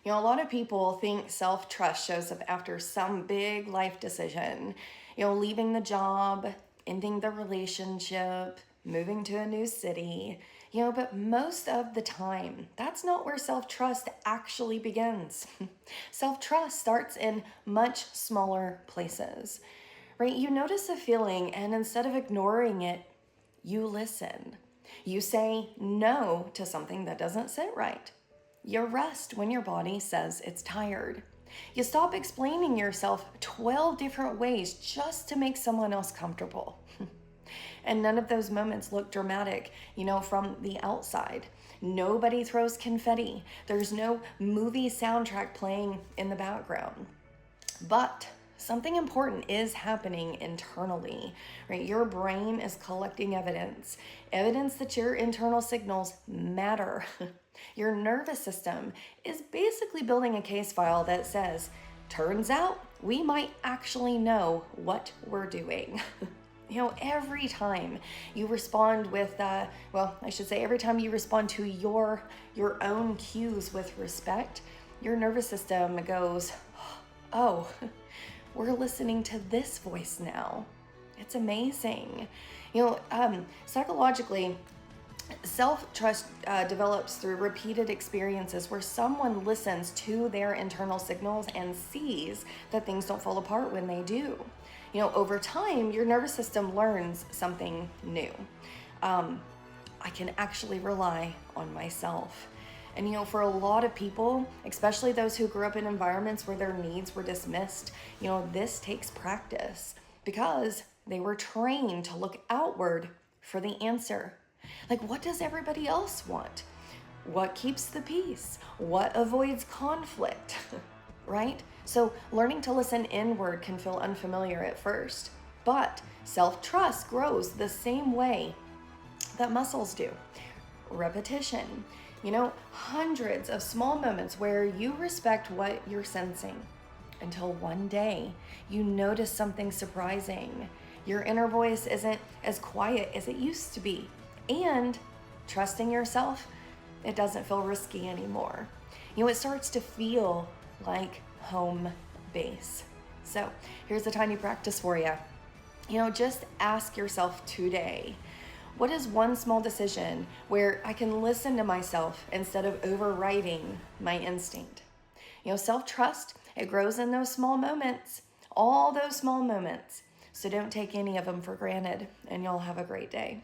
A lot of people think self-trust shows up after some big life decision, leaving the job, ending the relationship, moving to a new city, but most of the time, that's not where self-trust actually begins. Self-trust starts in much smaller places, right? You notice a feeling, and instead of ignoring it, you listen. You say no to something that doesn't sit right. You rest when your body says it's tired. You stop explaining yourself 12 different ways just to make someone else comfortable. And none of those moments look dramatic, from the outside. Nobody throws confetti. There's no movie soundtrack playing in the background. But something important is happening internally, right? Your brain is collecting evidence that your internal signals matter. Your nervous system is basically building a case file that says, turns out we might actually know what we're doing. Every time you respond with, every time you respond to your own cues with respect, your nervous system goes, oh, we're listening to this voice now. It's amazing. Psychologically, self-trust develops through repeated experiences where someone listens to their internal signals and sees that things don't fall apart when they do. Over time, your nervous system learns something new. I can actually rely on myself. And for a lot of people, especially those who grew up in environments where their needs were dismissed, this takes practice because they were trained to look outward for the answer. Like, what does everybody else want? What keeps the peace? What avoids conflict? Right? So learning to listen inward can feel unfamiliar at first, but self-trust grows the same way that muscles do. Repetition. Hundreds of small moments where you respect what you're sensing until one day you notice something surprising. Your inner voice isn't as quiet as it used to be. And trusting yourself, it doesn't feel risky anymore. It starts to feel like home base. So here's a tiny practice for you. Just ask yourself today, what is one small decision where I can listen to myself instead of overriding my instinct? Self-trust, it grows in those small moments, all those small moments. So don't take any of them for granted, and you'll have a great day.